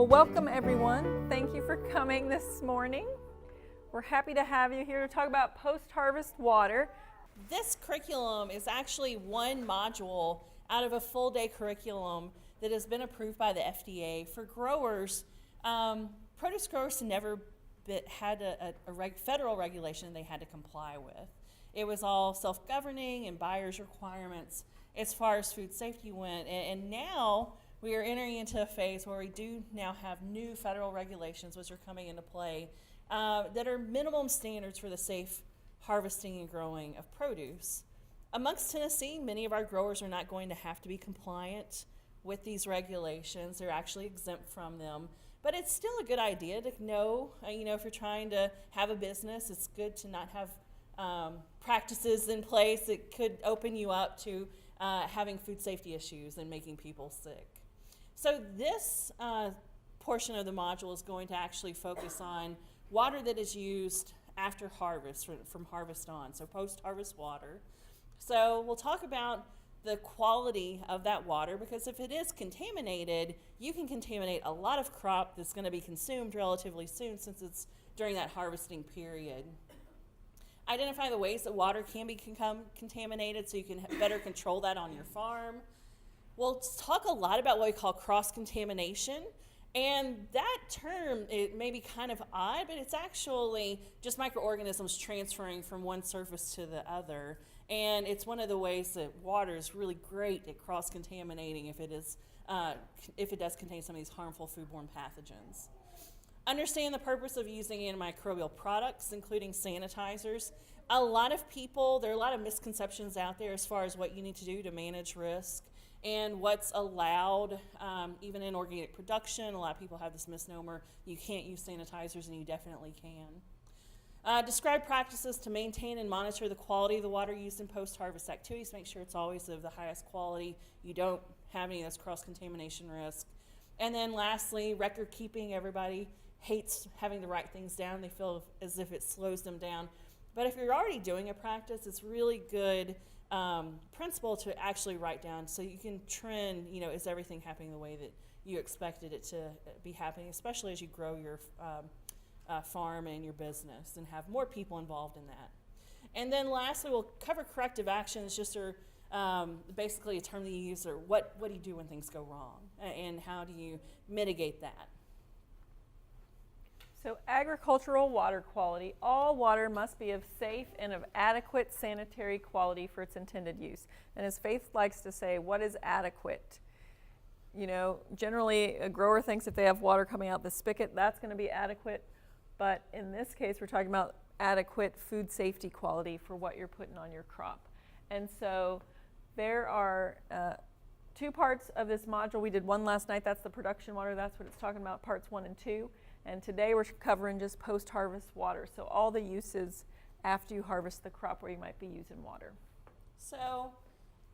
Well, welcome everyone. Thank you for coming this morning. We're happy to have you here to talk about post-harvest water. This curriculum is actually one module out of a full day curriculum that has been approved by the FDA for growers. Produce growers never had a federal regulation they had to comply with. It was all self-governing and buyer's requirements as far as food safety went. And now we are entering into a phase where we do now have new federal regulations which are coming into play that are minimum standards for the safe harvesting and growing of produce. Amongst Tennessee, many of our growers are not going to have to be compliant with these regulations. They're actually exempt from them. But it's still a good idea to know, if you're trying to have a business, it's good to not have practices in place that could open you up to having food safety issues and making people sick. So this portion of the module is going to actually focus on water that is used after harvest, from harvest on, so post-harvest water. So we'll talk about the quality of that water, because if it is contaminated, you can contaminate a lot of crop that's going to be consumed relatively soon since it's during that harvesting period. Identify the ways that water can become contaminated so you can better control that on your farm. We'll talk a lot about what we call cross-contamination. And that term, it may be kind of odd, but it's actually just microorganisms transferring from one surface to the other. And it's one of the ways that water is really great at cross-contaminating if it does contain some of these harmful foodborne pathogens. Understand the purpose of using antimicrobial products, including sanitizers. There are a lot of misconceptions out there as far as what you need to do to manage risk and what's allowed, even in organic production. A lot of people have this misnomer, you can't use sanitizers, and you definitely can. Describe practices to maintain and monitor the quality of the water used in post-harvest activities. Make sure it's always of the highest quality. You don't have any of this cross-contamination risk. And then lastly, record keeping. Everybody hates having to write things down. They feel as if it slows them down. But if you're already doing a practice, it's really good principle to actually write down so you can trend, is everything happening the way that you expected it to be happening, especially as you grow your farm and your business and have more people involved in that. And then lastly, we'll cover corrective actions, basically a term that you use, or what do you do when things go wrong and how do you mitigate that? So agricultural water quality. All water must be of safe and of adequate sanitary quality for its intended use. And as Faith likes to say, what is adequate? Generally a grower thinks if they have water coming out the spigot, that's going to be adequate. But in this case, we're talking about adequate food safety quality for what you're putting on your crop. And so there are two parts of this module. We did one last night. That's the production water. That's what it's talking about, parts 1 and 2. And today we're covering just post-harvest water, so all the uses after you harvest the crop where you might be using water. So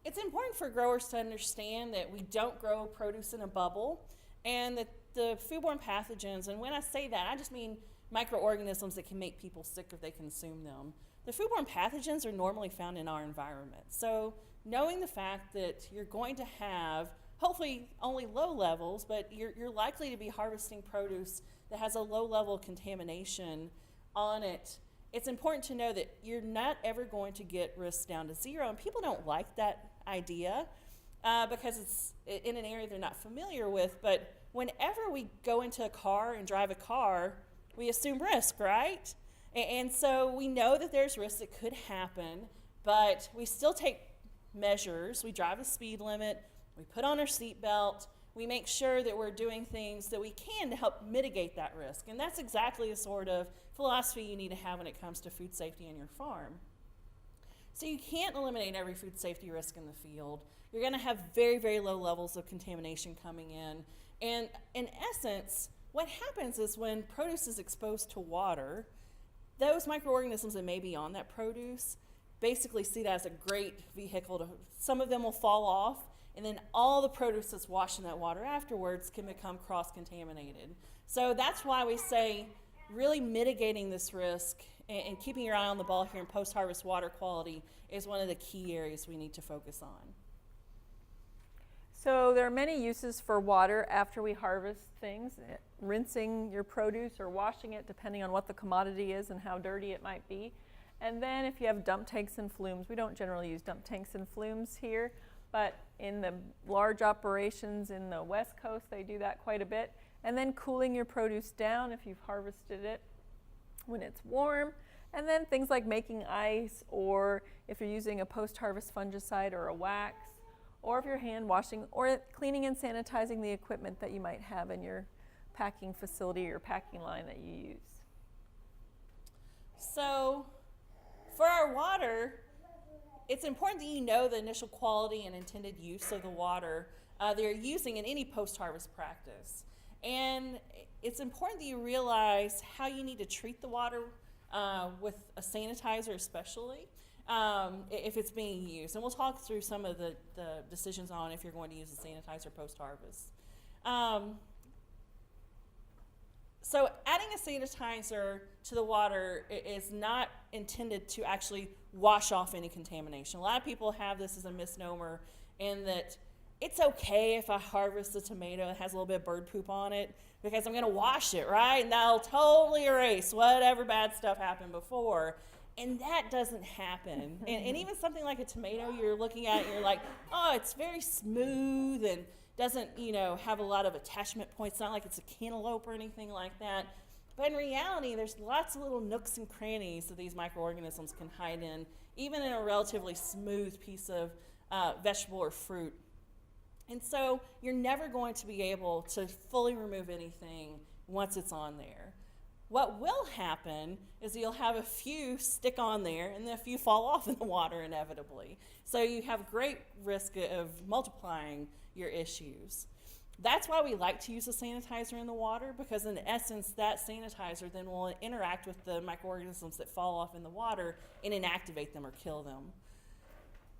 it's important for growers to understand that we don't grow produce in a bubble, and that the foodborne pathogens, and when I say that, I just mean microorganisms that can make people sick if they consume them. The foodborne pathogens are normally found in our environment. So knowing the fact that you're going to have, hopefully only low levels, but you're likely to be harvesting produce that has a low level of contamination on it, it's important to know that you're not ever going to get risks down to zero. And people don't like that idea because it's in an area they're not familiar with. But whenever we go into a car and drive a car, we assume risk, right? And so we know that there's risks that could happen, but we still take measures. We drive the speed limit, we put on our seatbelt, we make sure that we're doing things that we can to help mitigate that risk. And that's exactly the sort of philosophy you need to have when it comes to food safety in your farm. So you can't eliminate every food safety risk in the field. You're going to have very, very low levels of contamination coming in. And in essence, what happens is when produce is exposed to water, those microorganisms that may be on that produce basically see that as a great vehicle. Some of them will fall off, and then all the produce that's washed in that water afterwards can become cross-contaminated. So that's why we say really mitigating this risk and keeping your eye on the ball here in post-harvest water quality is one of the key areas we need to focus on. So there are many uses for water after we harvest things. Rinsing your produce or washing it, depending on what the commodity is and how dirty it might be. And then if you have dump tanks and flumes, we don't generally use dump tanks and flumes here, but in the large operations in the West Coast, they do that quite a bit. And then cooling your produce down if you've harvested it when it's warm. And then things like making ice, or if you're using a post-harvest fungicide or a wax, or if you're hand washing or cleaning and sanitizing the equipment that you might have in your packing facility or packing line that you use. So for our water, it's important that you know the initial quality and intended use of the water they're using in any post-harvest practice. And it's important that you realize how you need to treat the water with a sanitizer especially, if it's being used. And we'll talk through some of the decisions on if you're going to use a sanitizer post-harvest. So adding a sanitizer to the water is not intended to actually wash off any contamination. A lot of people have this as a misnomer in that it's okay if I harvest a tomato that has a little bit of bird poop on it because I'm going to wash it, right? And that'll totally erase whatever bad stuff happened before. And that doesn't happen. And even something like a tomato, you're looking at it and you're like, oh, it's very smooth and doesn't, have a lot of attachment points. It's not like it's a cantaloupe or anything like that. But in reality, there's lots of little nooks and crannies that these microorganisms can hide in, even in a relatively smooth piece of vegetable or fruit. And so you're never going to be able to fully remove anything once it's on there. What will happen is you'll have a few stick on there and then a few fall off in the water inevitably. So you have great risk of multiplying your issues. That's why we like to use a sanitizer in the water, because in essence that sanitizer then will interact with the microorganisms that fall off in the water and inactivate them or kill them.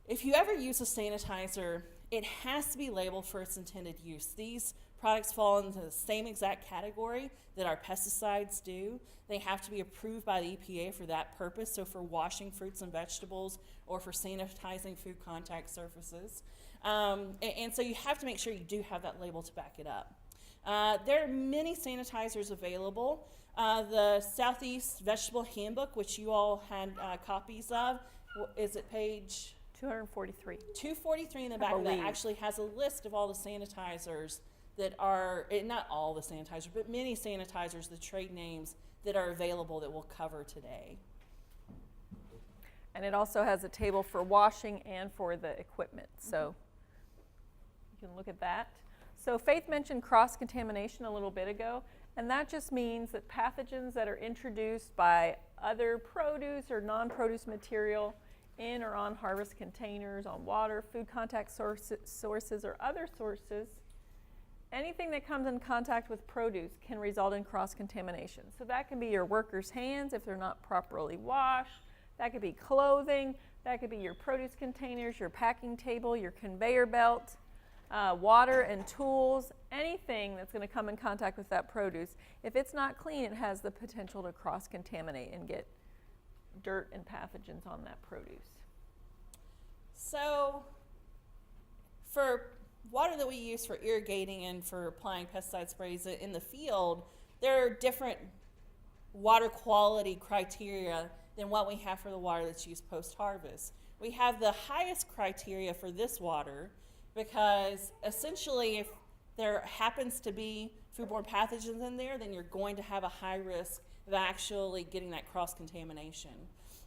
If you ever use a sanitizer, it has to be labeled for its intended use. These products fall into the same exact category that our pesticides do. They have to be approved by the EPA for that purpose, so for washing fruits and vegetables or for sanitizing food contact surfaces. And so you have to make sure you do have that label to back it up. There are many sanitizers available. The Southeast Vegetable Handbook, which you all had copies of, is it page 243. 243 in the back of that actually has a list of all the sanitizers that are, not all the sanitizers, but many sanitizers, the trade names that are available that we'll cover today. And it also has a table for washing and for the equipment, so you can look at that. So Faith mentioned cross-contamination a little bit ago, and that just means that pathogens that are introduced by other produce or non-produce material in or on harvest containers, on water, food contact sources, or other sources, anything that comes in contact with produce can result in cross-contamination. So that can be your workers' hands if they're not properly washed. That could be clothing. That could be your produce containers, your packing table, your conveyor belt, water and tools, anything that's going to come in contact with that produce. If it's not clean, it has the potential to cross-contaminate and get dirt and pathogens on that produce. So for water that we use for irrigating and for applying pesticide sprays in the field, there are different water quality criteria than what we have for the water that's used post-harvest. We have the highest criteria for this water because essentially if there happens to be foodborne pathogens in there, then you're going to have a high risk of actually getting that cross-contamination.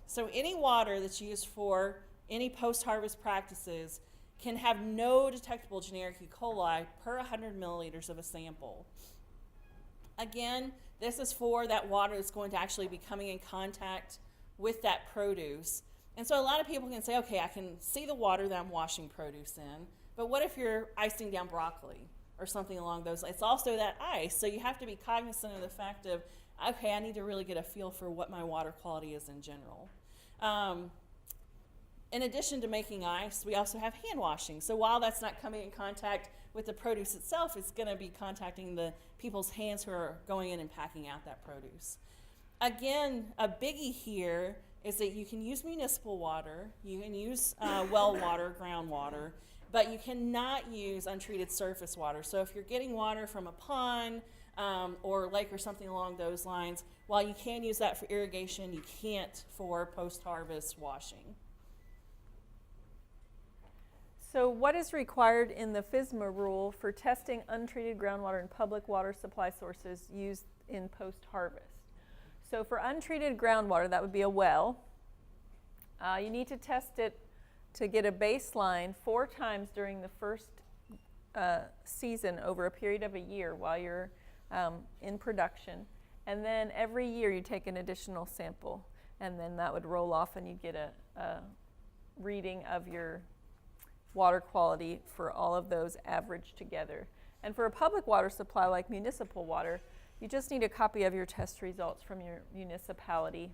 So any water that's used for any post-harvest practices can have no detectable generic E. coli per 100 milliliters of a sample. Again, this is for that water that's going to actually be coming in contact with that produce. And so a lot of people can say, okay, I can see the water that I'm washing produce in, but what if you're icing down broccoli or something along those lines? It's also that ice, so you have to be cognizant of the fact of, okay, I need to really get a feel for what my water quality is in general. In addition to making ice, we also have hand washing. So while that's not coming in contact with the produce itself, it's going to be contacting the people's hands who are going in and packing out that produce. Again, a biggie here is that you can use municipal water, you can use well water, groundwater, but you cannot use untreated surface water. So if you're getting water from a pond or lake or something along those lines, while you can use that for irrigation, you can't for post-harvest washing. So what is required in the FSMA rule for testing untreated groundwater and public water supply sources used in post-harvest? So for untreated groundwater, that would be a well. You need to test it to get a baseline 4 times during the first season over a period of a year while you're in production. And then every year you take an additional sample, and then that would roll off and you'd get a reading of your water quality for all of those averaged together. And for a public water supply like municipal water, you just need a copy of your test results from your municipality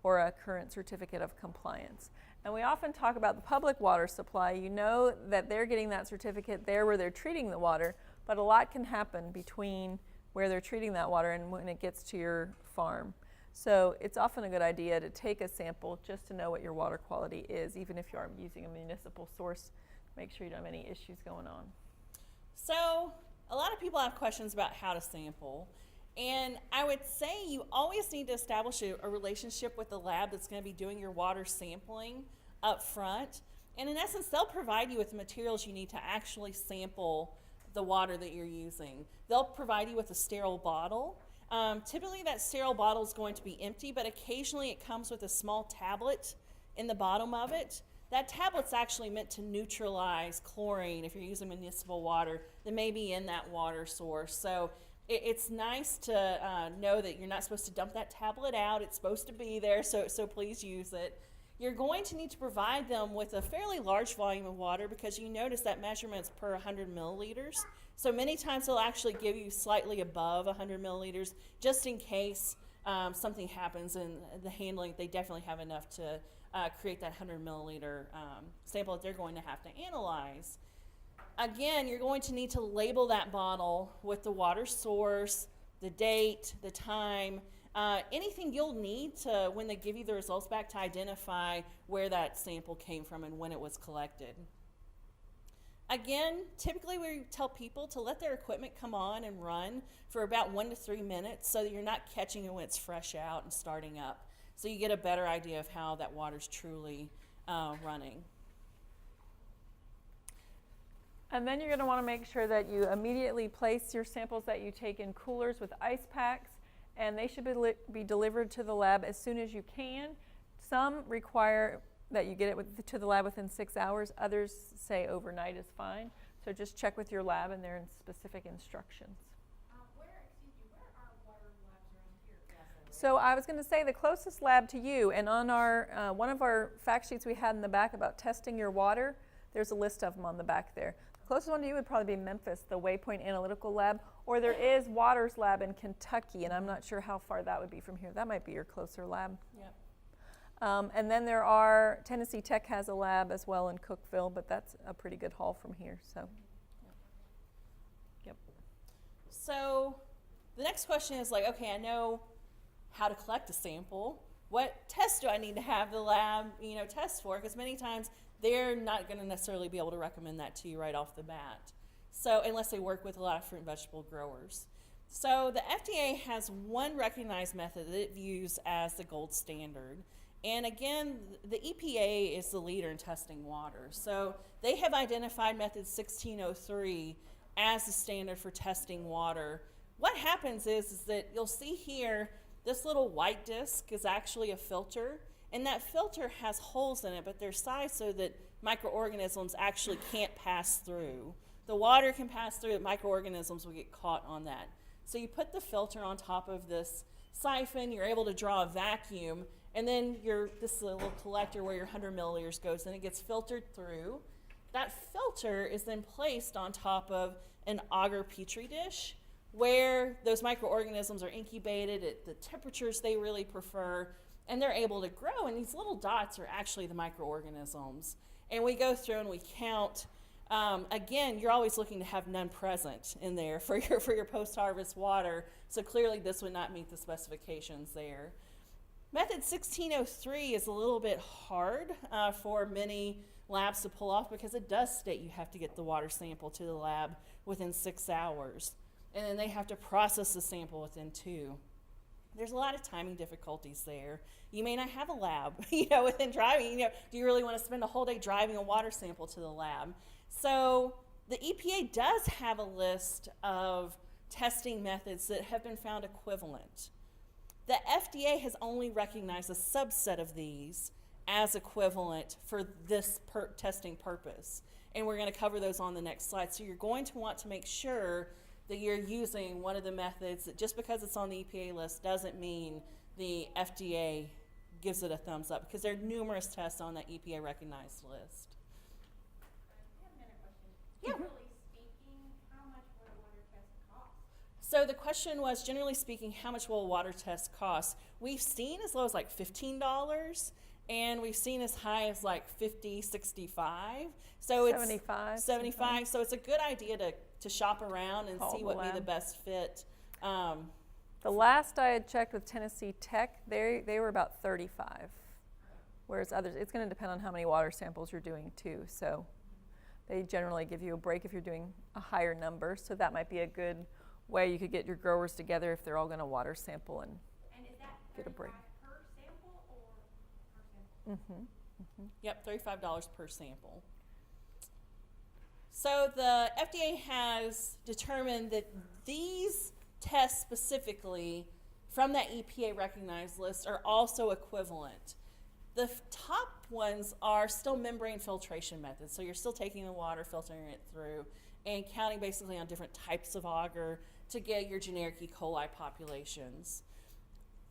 or a current certificate of compliance. And we often talk about the public water supply. You know that they're getting that certificate there where they're treating the water, but a lot can happen between where they're treating that water and when it gets to your farm. So it's often a good idea to take a sample just to know what your water quality is, even if you are using a municipal source. Make sure you don't have any issues going on. So a lot of people have questions about how to sample. And I would say you always need to establish a relationship with the lab that's going to be doing your water sampling up front. And in essence, they'll provide you with the materials you need to actually sample the water that you're using. They'll provide you with a sterile bottle. Typically that sterile bottle is going to be empty, but occasionally it comes with a small tablet in the bottom of it. That tablet's actually meant to neutralize chlorine if you're using municipal water that may be in that water source. So it's nice to know that you're not supposed to dump that tablet out. It's supposed to be there, so please use it. You're going to need to provide them with a fairly large volume of water because you notice that measurement's per 100 milliliters. So many times they'll actually give you slightly above 100 milliliters just in case something happens in the handling. They definitely have enough to create that 100 milliliter sample that they're going to have to analyze. Again, you're going to need to label that bottle with the water source, the date, the time, anything you'll need to, when they give you the results back, to identify where that sample came from and when it was collected. Again, typically we tell people to let their equipment come on and run for about 1 to 3 minutes so that you're not catching it when it's fresh out and starting up. So you get a better idea of how that water's truly running. And then you're going to want to make sure that you immediately place your samples that you take in coolers with ice packs, and they should be delivered to the lab as soon as you can. Some require that you get it to the lab within 6 hours. Others say overnight is fine. So just check with your lab and their specific instructions. Where are water labs around here? So I was going to say the closest lab to you, and on our one of our fact sheets we had in the back about testing your water, there's a list of them on the back there. The closest one to you would probably be Memphis, the Waypoint Analytical Lab, or there is Waters Lab in Kentucky, and I'm not sure how far that would be from here. That might be your closer lab. Yep. And then there are, Tennessee Tech has a lab as well in Cookeville, but that's a pretty good haul from here, so. Yep. So the next question is like, okay, I know how to collect a sample. What tests do I need to have the lab, test for? Because many times they're not going to necessarily be able to recommend that to you right off the bat. So unless they work with a lot of fruit and vegetable growers. So the FDA has one recognized method that it views as the gold standard. And again, the EPA is the leader in testing water. So they have identified method 1603 as the standard for testing water. What happens is that you'll see here, this little white disc is actually a filter. And that filter has holes in it, but they're sized so that microorganisms actually can't pass through. The water can pass through, but microorganisms will get caught on that. So you put the filter on top of this siphon, you're able to draw a vacuum, and then this little collector where your 100 milliliters goes, then it gets filtered through. That filter is then placed on top of an agar petri dish where those microorganisms are incubated at the temperatures they really prefer, and they're able to grow, and these little dots are actually the microorganisms. And we go through and we count. Again, you're always looking to have none present in there for your post-harvest water, so clearly this would not meet the specifications there. Method 1603 is a little bit hard for many labs to pull off because it does state you have to get the water sample to the lab within 6 hours, and then they have to process the sample within 2. There's a lot of timing difficulties there. You may not have a lab, within driving. Do you really want to spend a whole day driving a water sample to the lab? So the EPA does have a list of testing methods that have been found equivalent. The FDA has only recognized a subset of these as equivalent for this testing purpose. And we're going to cover those on the next slide. So you're going to want to make sure that you're using one of the methods that just because it's on the EPA list doesn't mean the FDA gives it a thumbs up, because there are numerous tests on that EPA recognized list. I have another question. Yeah. Generally speaking, how much would a water test cost? So the question was, generally speaking, how much will a water test cost? We've seen as low as like $15, and we've seen as high as like $50, $65. So it's 75. 75. So it's a good idea to shop around and Call see the what would be lab. the best fit. The last I had checked with Tennessee Tech, they were about 35, whereas others, it's going to depend on how many water samples you're doing too. So they generally give you a break if you're doing a higher number. So that might be a good way you could get your growers together if they're all going to water sample and And is that Get a break. $35 per sample or per sample? Yep, $35 per sample. So the FDA has determined that these tests specifically from that EPA recognized list are also equivalent. The top ones are still membrane filtration methods. So you're still taking the water, filtering it through, and counting basically on different types of agar to get your generic E. coli populations.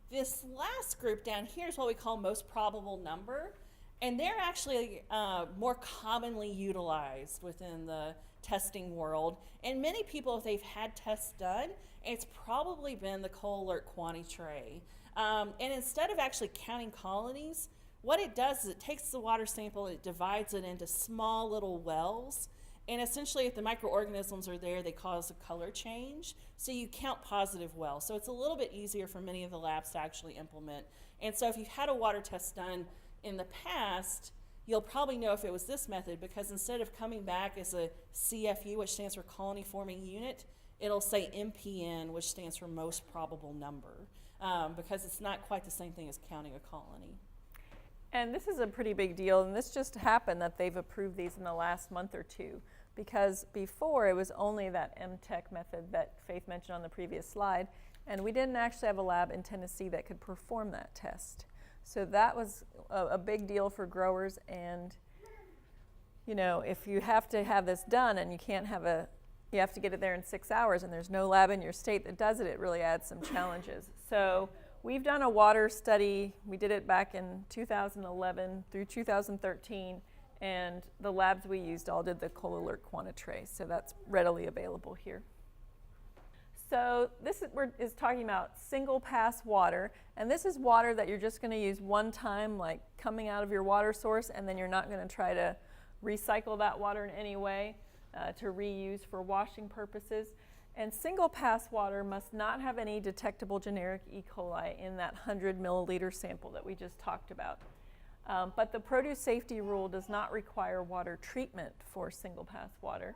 This last group down here is what we call most probable number, and they're actually more commonly utilized within the testing world. And many people, if they've had tests done, it's probably been the CoAlert QuantiTray. And instead of actually counting colonies, what it does is it takes the water sample, it divides it into small little wells, and essentially if the microorganisms are there, they cause a color change. So you count positive wells. So it's a little bit easier for many of the labs to actually implement. And so if you've had a water test done in the past, you'll probably know if it was this method, because instead of coming back as a CFU, which stands for colony forming unit, it'll say MPN, which stands for most probable number, because it's not quite the same thing as counting a colony. And this is a pretty big deal, and this just happened that they've approved these in the last month or two, because before it was only that MTech method that Faith mentioned on the previous slide, and we didn't actually have a lab in Tennessee that could perform that test. So that was a big deal for growers, and if you have to have this done and you have to get it there in 6 hours and there's no lab in your state that does it, it really adds some challenges. So we've done a water study. We did it back in 2011 through 2013, and the labs we used all did the CoAlert QuantiTray, so that's readily available here. So this is talking about single pass water, and this is water that you're just going to use one time, like coming out of your water source, and then you're not going to try to recycle that water in any way to reuse for washing purposes. And single pass water must not have any detectable generic E. coli in that 100 milliliter sample that we just talked about. But the produce safety rule does not require water treatment for single pass water.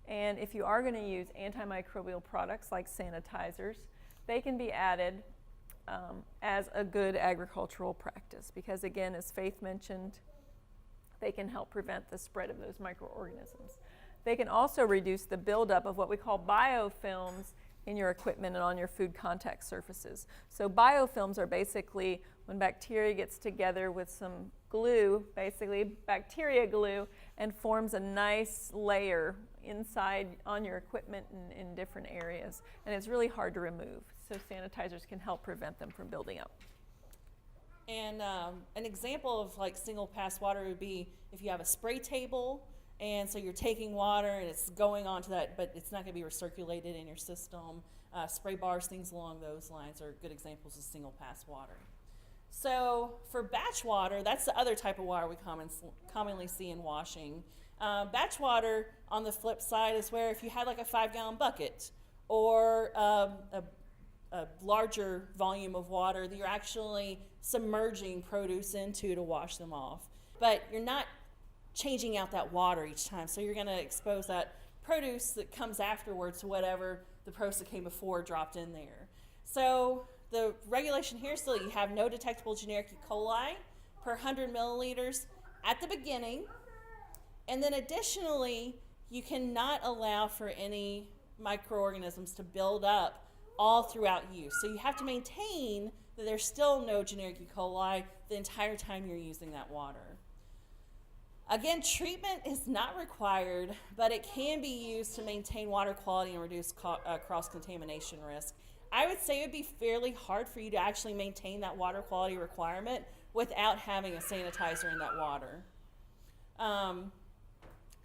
And if you are going to use antimicrobial products like sanitizers, they can be added as a good agricultural practice, because again, as Faith mentioned, they can help prevent the spread of those microorganisms. They can also reduce the buildup of what we call biofilms in your equipment and on your food contact surfaces. So biofilms are basically when bacteria gets together with some glue, basically bacteria glue, and forms a nice layer inside on your equipment in different areas. And it's really hard to remove. So sanitizers can help prevent them from building up. And an example of like single pass water would be if you have a spray table, and so you're taking water and it's going onto that, but it's not going to be recirculated in your system. Spray bars, things along those lines are good examples of single pass water. So for batch water, that's the other type of water we commonly see in washing. Batch water, on the flip side, is where if you had like a 5-gallon bucket or a larger volume of water, that you're actually submerging produce into to wash them off. But you're not changing out that water each time, so you're going to expose that produce that comes afterwards to whatever the produce that came before dropped in there. So the regulation here is that you have no detectable generic E. coli per 100 milliliters at the beginning, and then additionally, you cannot allow for any microorganisms to build up all throughout use. So you have to maintain that there's still no generic E. coli the entire time you're using that water. Again, treatment is not required, but it can be used to maintain water quality and reduce cross-contamination risk. I would say it would be fairly hard for you to actually maintain that water quality requirement without having a sanitizer in that water.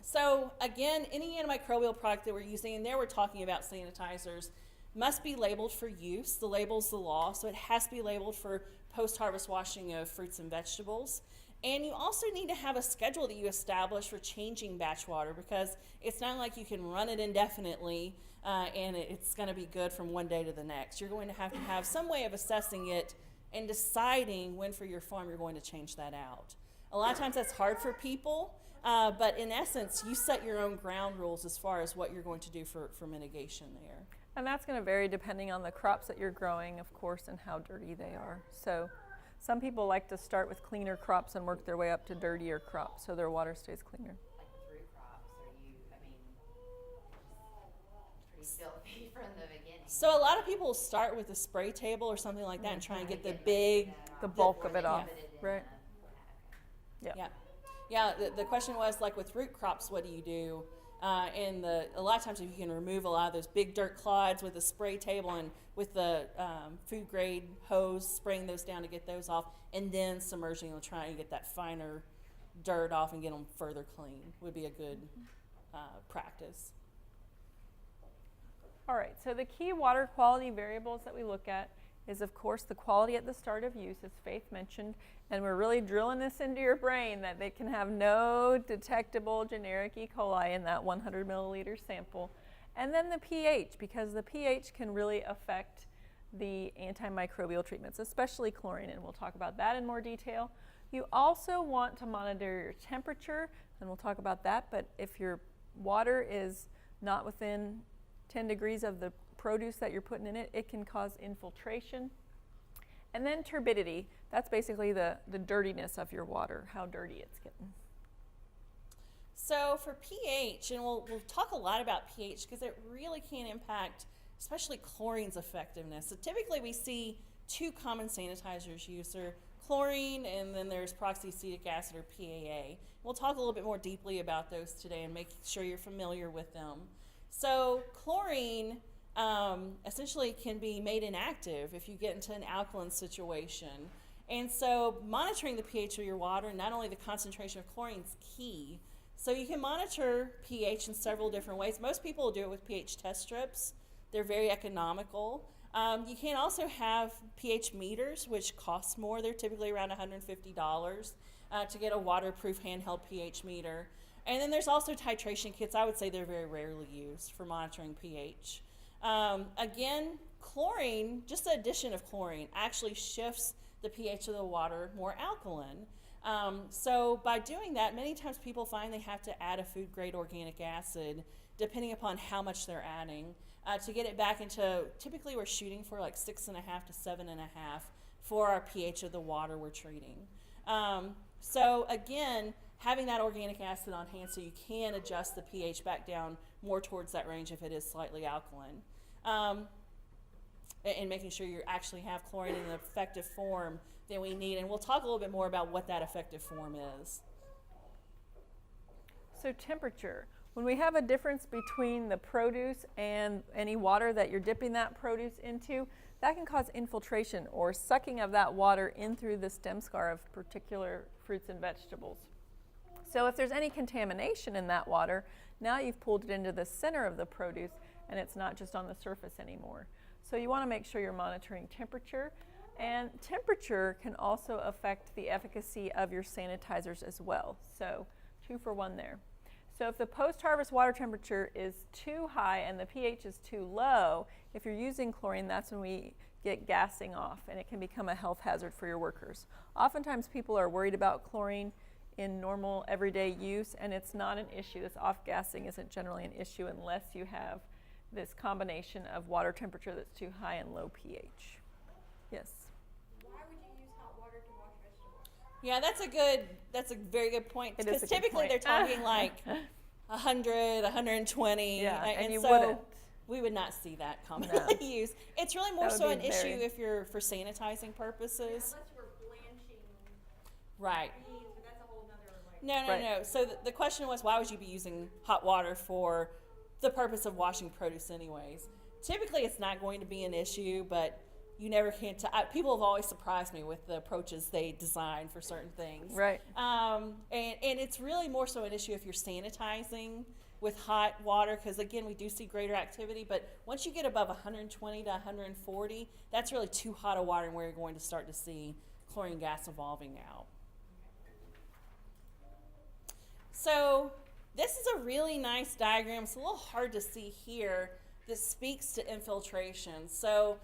So again, any antimicrobial product that we're using, and there we're talking about sanitizers, must be labeled for use. The label's the law, so it has to be labeled for post-harvest washing of fruits and vegetables. And you also need to have a schedule that you establish for changing batch water, because it's not like you can run it indefinitely and it's going to be good from one day to the next. You're going to have some way of assessing it and deciding when for your farm you're going to change that out. A lot of times that's hard for people, but in essence, you set your own ground rules as far as what you're going to do for mitigation there. And that's going to vary depending on the crops that you're growing, of course, and how dirty they are. So some people like to start with cleaner crops and work their way up to dirtier crops so their water stays cleaner. Like with root crops, it's pretty filthy from the beginning. So a lot of people start with a spray table or something like that and try and get the big, The bulk of it off, Yeah. right? Yeah. yeah. The question was, like with root crops, what do you do? And a lot of times if you can remove a lot of those big dirt clods with a spray table and with the food grade hose, spraying those down to get those off, and then submerging them, trying to get that finer dirt off and get them further clean would be a good practice. All right, so the key water quality variables that we look at is, of course, the quality at the start of use, as Faith mentioned, and we're really drilling this into your brain that they can have no detectable generic E. coli in that 100 milliliter sample. And then the pH, because the pH can really affect the antimicrobial treatments, especially chlorine, and we'll talk about that in more detail. You also want to monitor your temperature, and we'll talk about that, but if your water is not within 10 degrees of the produce that you're putting in it, it can cause infiltration. And then turbidity, that's basically the dirtiness of your water, how dirty it's getting. So for pH, and we'll talk a lot about pH because it really can impact especially chlorine's effectiveness. So typically we see two common sanitizers used. They're chlorine, and then there's proxyacetic acid, or PAA. We'll talk a little bit more deeply about those today and make sure you're familiar with them. So chlorine essentially can be made inactive if you get into an alkaline situation. And so monitoring the pH of your water, not only the concentration of chlorine, is key. So you can monitor pH in several different ways. Most people will do it with pH test strips. They're very economical. You can also have pH meters, which cost more. They're typically around $150 to get a waterproof handheld pH meter. And then there's also titration kits. I would say they're very rarely used for monitoring pH. Again, chlorine, just the addition of chlorine, actually shifts the pH of the water more alkaline. So by doing that, many times people find they have to add a food grade organic acid, depending upon how much they're adding, to get it back into, typically we're shooting for like 6.5 to 7.5 for our pH of the water we're treating. So again, having that organic acid on hand so you can adjust the pH back down more towards that range if it is slightly alkaline. And making sure you actually have chlorine in an effective form that we need. And we'll talk a little bit more about what that effective form is. So temperature. When we have a difference between the produce and any water that you're dipping that produce into, that can cause infiltration or sucking of that water in through the stem scar of particular fruits and vegetables. So if there's any contamination in that water, now you've pulled it into the center of the produce and it's not just on the surface anymore. So you want to make sure you're monitoring temperature, and temperature can also affect the efficacy of your sanitizers as well. So 2 for 1 there. So if the post-harvest water temperature is too high and the pH is too low, if you're using chlorine, that's when we get gassing off, and it can become a health hazard for your workers. Oftentimes people are worried about chlorine in normal everyday use, and it's not an issue. This off-gassing isn't generally an issue unless you have this combination of water temperature that's too high and low pH. Yes? Why would you use hot water to wash vegetables? Yeah, that's a very good point. It is Because a good typically point. they're talking like 100, 120. Yeah, and you so wouldn't. we would not see that commonly used. It's really more That would so be an issue very- if you're for sanitizing purposes. Unless you were blanching Right. beans, but that's a whole nother like. No, no, Right. no. So the question was, why would you be using hot water for the purpose of washing produce anyways? Typically, it's not going to be an issue, but you never can tell. People have always surprised me with the approaches they design for certain things. Right. And it's really more so an issue if you're sanitizing with hot water, because again, we do see greater activity, but once you get above 120 to 140, that's really too hot of water, and where you're going to start to see chlorine gas evolving out. So this is a really nice diagram. It's a little hard to see here. This speaks to infiltration. So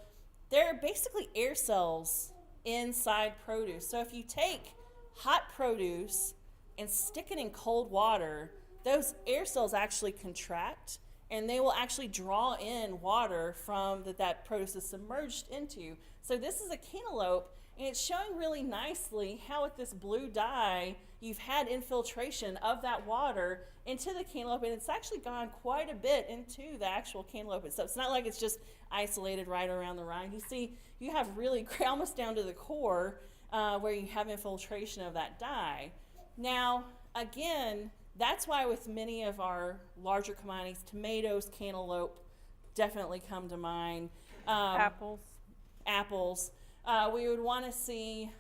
there are basically air cells inside produce. So if you take hot produce and stick it in cold water, those air cells actually contract, and they will actually draw in water from that produce is submerged into. So this is a cantaloupe, and it's showing really nicely how with this blue dye, you've had infiltration of that water into the cantaloupe, and it's actually gone quite a bit into the actual cantaloupe itself. It's not like it's just isolated right around the rind. You see, you have really almost down to the core where you have infiltration of that dye. Now, again, that's why with many of our larger commodities, tomatoes, cantaloupe definitely come to mind. Apples. Apples. We would want to see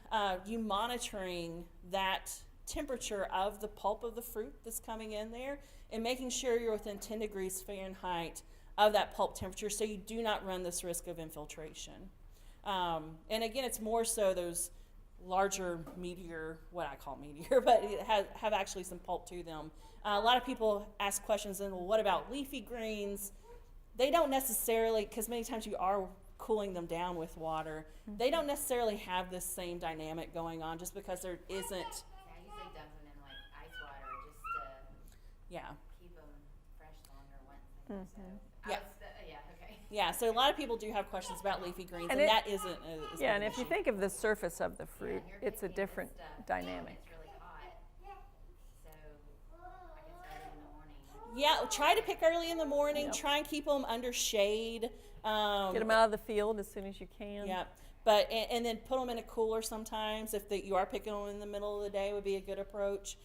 you monitoring that temperature of the pulp of the fruit that's coming in there, and making sure you're within 10 degrees Fahrenheit of that pulp temperature, so you do not run this risk of infiltration. And again, it's more so those larger meteor, what I call meteor, but it have actually some pulp to them. A lot of people ask questions, and well, what about leafy greens? They don't necessarily, because many times you are cooling them down with water, they don't necessarily have this same dynamic going on, just because there isn't, Yeah, I usually dump them in like ice water just to yeah. keep them fresh longer once. So Yeah. yeah, okay. Yeah, so a lot of people do have questions about leafy greens, And and it- that isn't a Yeah, and if you think of the surface of the fruit, Yeah, and you're it's a picking this different stuff, and dynamic. It's really hot. So I can start in the morning. Yeah, try to pick early in the morning. Yep. Try and keep them under shade. Get them out of the field as soon as you can. Yeah, but and then put them in a cooler sometimes. If you are picking them in the middle of the day, would be a good approach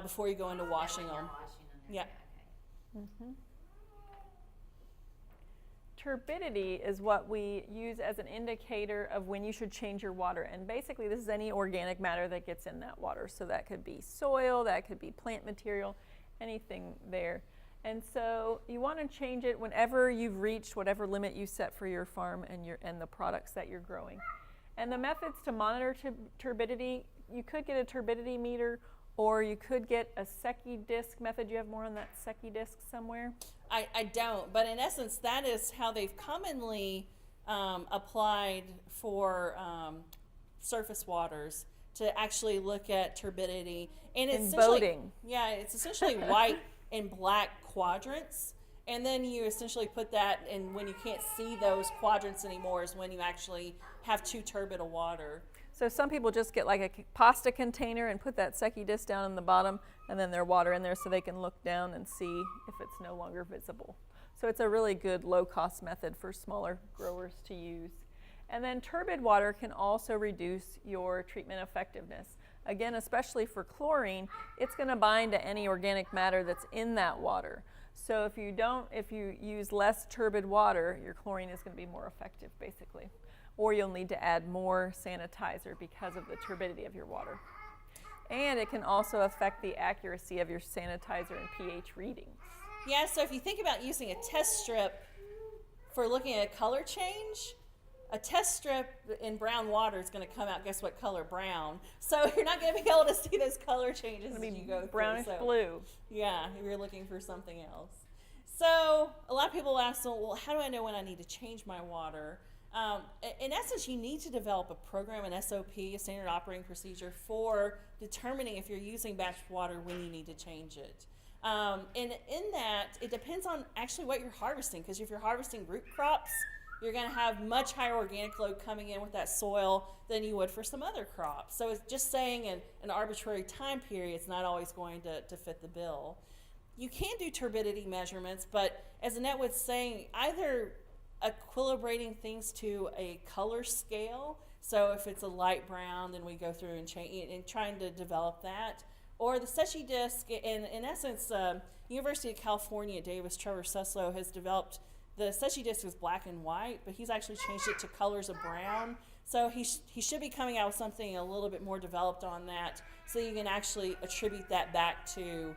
before you go into washing When you're them. washing them. Yeah. Okay. Turbidity is what we use as an indicator of when you should change your water. And basically, this is any organic matter that gets in that water. So that could be soil, that could be plant material, anything there. And so you want to change it whenever you've reached whatever limit you set for your farm and the products that you're growing. And the methods to monitor turbidity, you could get a turbidity meter, or you could get a Secchi disc method. You have more on that Secchi disc somewhere? I don't, but in essence, that is how they've commonly applied for surface waters to actually look at turbidity. And it's In essentially- boating. Yeah, it's essentially white and black quadrants. And then you essentially put that in when you can't see those quadrants anymore is when you actually have too turbid of water. So some people just get like a pasta container and put that Secchi disc down in the bottom and then their water in there so they can look down and see if it's no longer visible. So it's a really good low-cost method for smaller growers to use. And then turbid water can also reduce your treatment effectiveness. Again, especially for chlorine, it's going to bind to any organic matter that's in that water. So if you use less turbid water, your chlorine is going to be more effective, basically. Or you'll need to add more sanitizer because of the turbidity of your water. And it can also affect the accuracy of your sanitizer and pH readings. Yeah, so if you think about using a test strip for looking at a color change, a test strip in brown water is going to come out, guess what color? Brown. So you're not going to be able to see those color changes as you go through. Brownish So, blue. yeah, if you're looking for something else. So a lot of people ask, well, how do I know when I need to change my water? In essence, you need to develop a program, an SOP, a standard operating procedure for determining if you're using batch water when you need to change it. And in that, it depends on actually what you're harvesting, because if you're harvesting root crops, you're going to have much higher organic load coming in with that soil than you would for some other crops. So it's just saying an arbitrary time period is not always going to fit the bill. You can do turbidity measurements, but as Annette was saying, either equilibrating things to a color scale, so if it's a light brown, then we go through and change and trying to develop that, or the Secchi disc. In essence, University of California, Davis, Trevor Suslow has developed the Secchi disc is black and white, but he's actually changed it to colors of brown. So he should be coming out with something a little bit more developed on that, so you can actually attribute that back to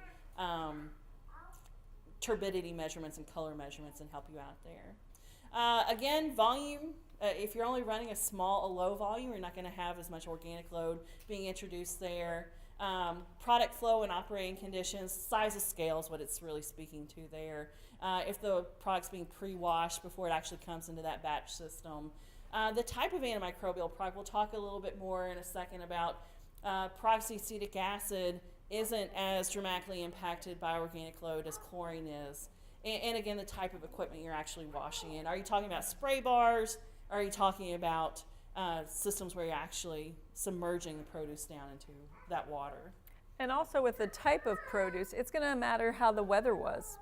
turbidity measurements and color measurements and help you out there. Again, volume. If you're only running a low volume, you're not going to have as much organic load being introduced there. Product flow and operating conditions, size of scale is what it's really speaking to there. If the product's being pre-washed before it actually comes into that batch system. The type of antimicrobial product, we'll talk a little bit more in a second about. Peroxyacetic acid isn't as dramatically impacted by organic load as chlorine is. And again, the type of equipment you're actually washing in. Are you talking about spray bars? Are you talking about systems where you're actually submerging the produce down into that water? And also with the type of produce, it's going to matter how the weather was.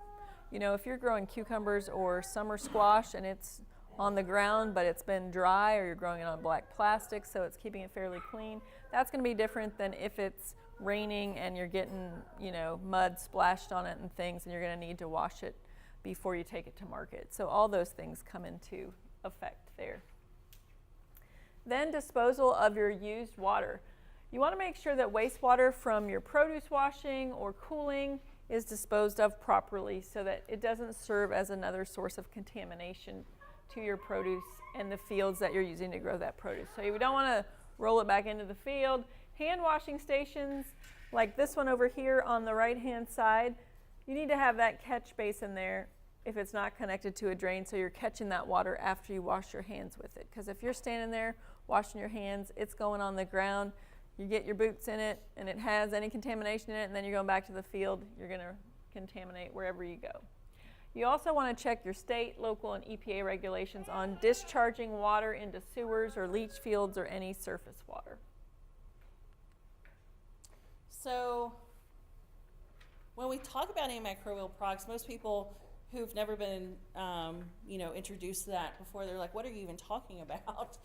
You know, if you're growing cucumbers or summer squash and it's on the ground but it's been dry, or you're growing it on black plastic so it's keeping it fairly clean, that's going to be different than if it's raining and you're getting, you know, mud splashed on it and things, and you're going to need to wash it before you take it to market. So all those things come into effect there. Then disposal of your used water. You want to make sure that wastewater from your produce washing or cooling is disposed of properly so that it doesn't serve as another source of contamination to your produce and the fields that you're using to grow that produce. So you don't want to roll it back into the field. Hand washing stations, like this one over here on the right-hand side, you need to have that catch basin there if it's not connected to a drain, so you're catching that water after you wash your hands with it. Because if you're standing there washing your hands, it's going on the ground, you get your boots in it, and it has any contamination in it, and then you're going back to the field, you're going to contaminate wherever you go. You also want to check your state, local, and EPA regulations on discharging water into sewers or leach fields or any surface water. So when we talk about antimicrobial products, most people who've never been, introduced to that before, they're like, what are you even talking about?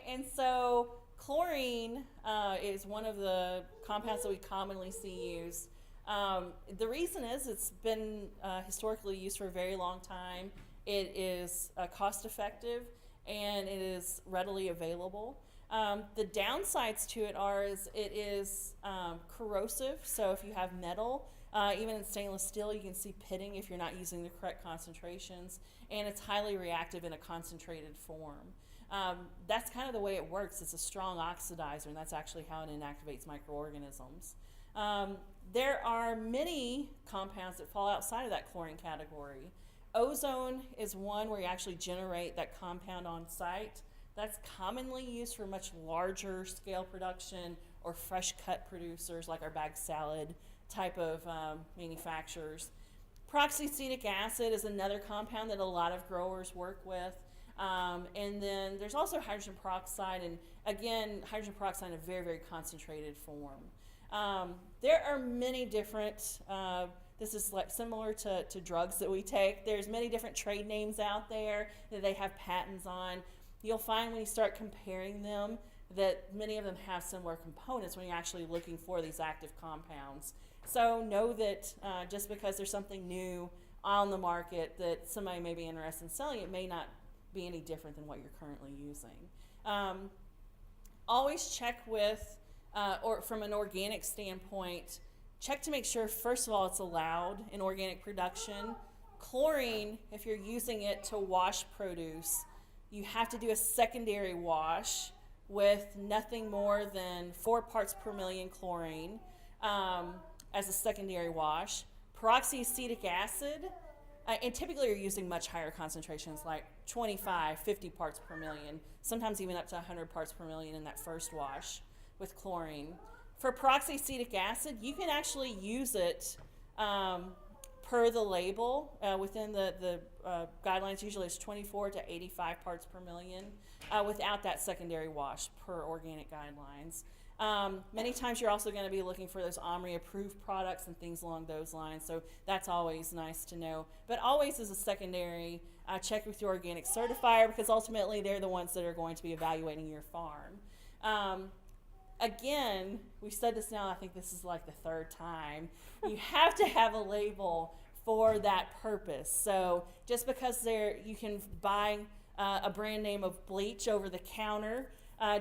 And so chlorine is one of the compounds that we commonly see used. The reason is it's been historically used for a very long time. It is cost effective and it is readily available. The downsides to it it is corrosive. So if you have metal, even in stainless steel, you can see pitting if you're not using the correct concentrations, and it's highly reactive in a concentrated form. That's kind of the way it works. It's a strong oxidizer, and that's actually how it inactivates microorganisms. There are many compounds that fall outside of that chlorine category. Ozone is one where you actually generate that compound on site. That's commonly used for much larger scale production or fresh cut producers like our bag salad type of manufacturers. Peroxyacetic acid is another compound that a lot of growers work with. And then there's also hydrogen peroxide, and again, hydrogen peroxide in a very, very concentrated form. There are many different, this is like similar to drugs that we take. There's many different trade names out there that they have patents on. You'll find when you start comparing them that many of them have similar components when you're actually looking for these active compounds. So know that just because there's something new on the market that somebody may be interested in selling, it may not be any different than what you're currently using. Always check with, or from an organic standpoint, check to make sure, first of all, it's allowed in organic production. Chlorine, if you're using it to wash produce, you have to do a secondary wash with nothing more than 4 parts per million chlorine as a secondary wash. Peroxyacetic acid And typically you're using much higher concentrations, like 25, 50 parts per million, sometimes even up to 100 parts per million in that first wash with chlorine. For peroxyacetic acid, you can actually use it per the label within the guidelines. Usually it's 24 to 85 parts per million without that secondary wash per organic guidelines. Many times you're also going to be looking for those OMRI approved products and things along those lines, so that's always nice to know. But always as a secondary, check with your organic certifier, because ultimately they're the ones that are going to be evaluating your farm. Again, we've said this now, I think this is like the third time, you have to have a label for that purpose. So just because you can buy a brand name of bleach over the counter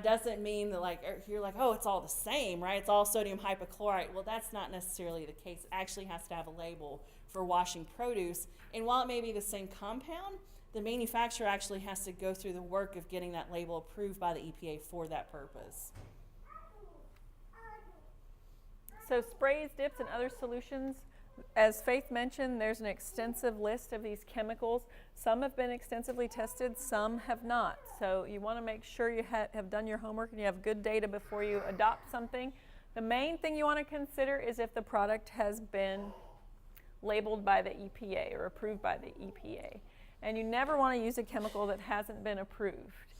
doesn't mean that you're like, oh, it's all the same, right? It's all sodium hypochlorite. Well, that's not necessarily the case. It actually has to have a label for washing produce. And while it may be the same compound, the manufacturer actually has to go through the work of getting that label approved by the EPA for that purpose. So sprays, dips, and other solutions, as Faith mentioned, there's an extensive list of these chemicals. Some have been extensively tested, some have not. So you want to make sure you have done your homework and you have good data before you adopt something. The main thing you want to consider is if the product has been labeled by the EPA or approved by the EPA. And you never want to use a chemical that hasn't been approved.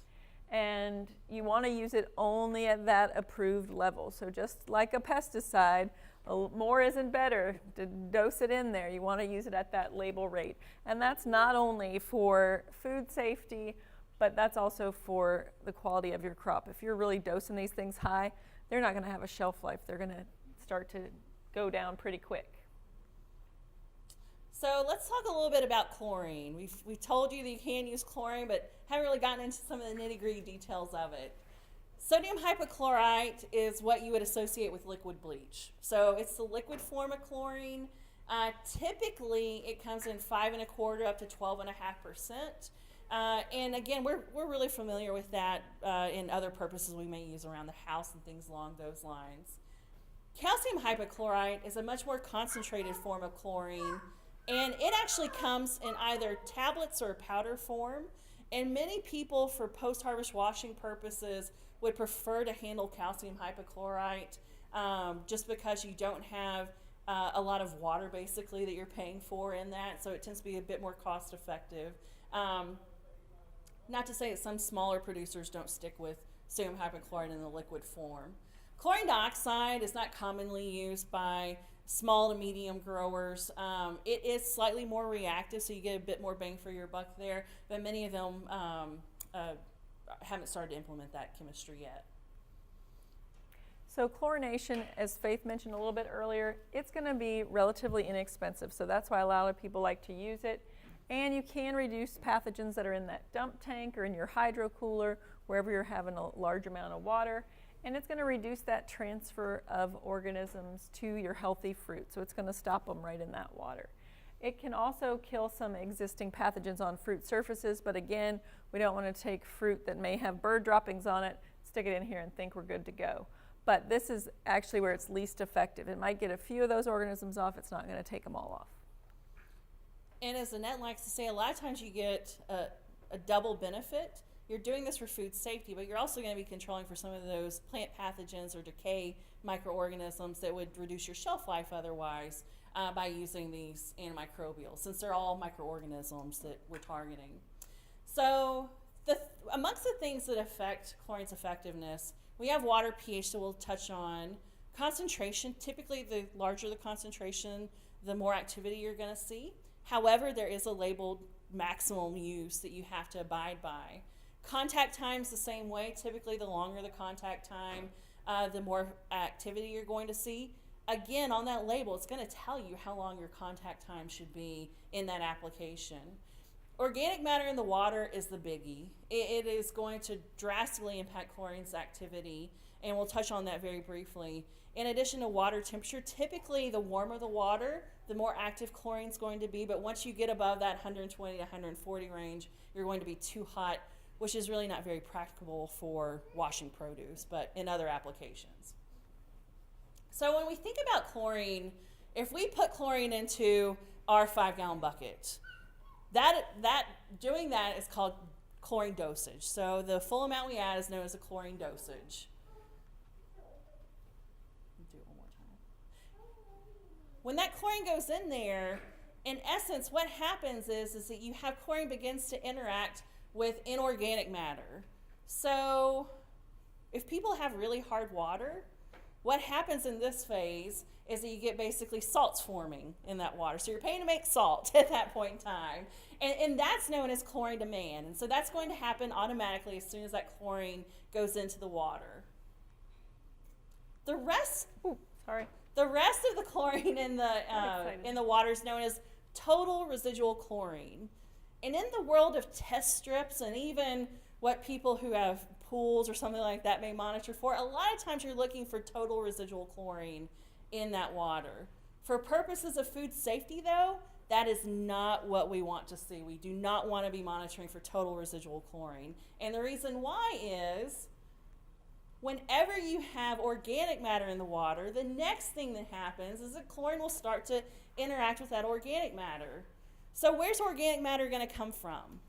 And you want to use it only at that approved level. So just like a pesticide, more isn't better. To dose it in there, you want to use it at that label rate. And that's not only for food safety, but that's also for the quality of your crop. If you're really dosing these things high, they're not going to have a shelf life. They're going to start to go down pretty quick. So let's talk a little bit about chlorine. We've told you that you can use chlorine, but haven't really gotten into some of the nitty-gritty details of it. Sodium hypochlorite is what you would associate with liquid bleach. So it's the liquid form of chlorine. Typically, it comes in 5 1/4 up to 12.5%. And again, we're really familiar with that in other purposes we may use around the house and things along those lines. Calcium hypochlorite is a much more concentrated form of chlorine, and it actually comes in either tablets or powder form. And many people, for post-harvest washing purposes, would prefer to handle calcium hypochlorite just because you don't have a lot of water basically that you're paying for in that, so it tends to be a bit more cost effective. Not to say that some smaller producers don't stick with sodium hypochlorite in the liquid form. Chlorine dioxide is not commonly used by small to medium growers. It is slightly more reactive, so you get a bit more bang for your buck there, but many of them haven't started to implement that chemistry yet. So chlorination, as Faith mentioned a little bit earlier, it's going to be relatively inexpensive, so that's why a lot of people like to use it. And you can reduce pathogens that are in that dump tank or in your hydro cooler, wherever you're having a large amount of water. And it's going to reduce that transfer of organisms to your healthy fruit, so it's going to stop them right in that water. It can also kill some existing pathogens on fruit surfaces, but again, we don't want to take fruit that may have bird droppings on it, stick it in here and think we're good to go. But this is actually where it's least effective. It might get a few of those organisms off, it's not going to take them all off. And as Annette likes to say, a lot of times you get a double benefit. You're doing this for food safety, but you're also going to be controlling for some of those plant pathogens or decay microorganisms that would reduce your shelf life otherwise by using these antimicrobials, since they're all microorganisms that we're targeting. So amongst the things that affect chlorine's effectiveness, we have water pH that we'll touch on. Concentration, typically the larger the concentration, the more activity you're going to see. However, there is a labeled maximum use that you have to abide by. Contact time's the same way. Typically, the longer the contact time, the more activity you're going to see. Again, on that label, it's going to tell you how long your contact time should be in that application. Organic matter in the water is the biggie. It is going to drastically impact chlorine's activity, and we'll touch on that very briefly. In addition to water temperature, typically the warmer the water, the more active chlorine's going to be, but once you get above that 120 to 140 range, you're going to be too hot, which is really not very practicable for washing produce, but in other applications. So when we think about chlorine, if we put chlorine into our 5-gallon bucket, Doing that is called chlorine dosage. So the full amount we add is known as a chlorine dosage. Do it one more time. When that chlorine goes in there, in essence, what happens is that you have chlorine begins to interact with inorganic matter. So if people have really hard water, what happens in this phase is that you get basically salts forming in that water. So you're paying to make salt at that point in time. And that's known as chlorine demand. And so that's going to happen automatically as soon as that chlorine goes into the water. The rest of the chlorine in the water is known as total residual chlorine. And in the world of test strips and even what people who have pools or something like that may monitor for, a lot of times you're looking for total residual chlorine in that water. For purposes of food safety, though, that is not what we want to see. We do not want to be monitoring for total residual chlorine. And the reason why is whenever you have organic matter in the water, the next thing that happens is that chlorine will start to interact with that organic matter. So where's organic matter going to come from?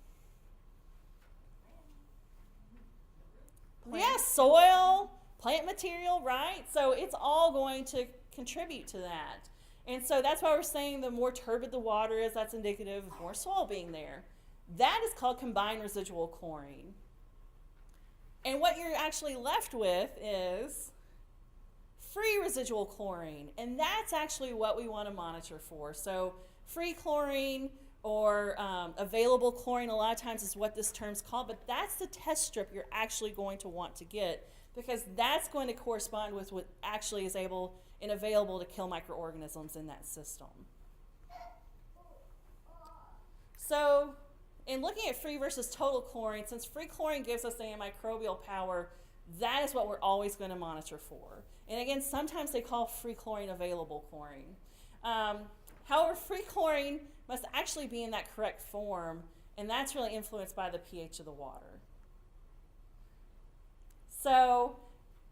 Yeah, soil, plant material, right? So it's all going to contribute to that. And so that's why we're saying the more turbid the water is, that's indicative of more soil being there. That is called combined residual chlorine. And what you're actually left with is free residual chlorine. And that's actually what we want to monitor for. So free chlorine or available chlorine a lot of times is what this term's called, but that's the test strip you're actually going to want to get because that's going to correspond with what actually is able and available to kill microorganisms in that system. So in looking at free versus total chlorine, since free chlorine gives us the antimicrobial power, that is what we're always going to monitor for. And again, sometimes they call free chlorine available chlorine. However, free chlorine must actually be in that correct form, and that's really influenced by the pH of the water. So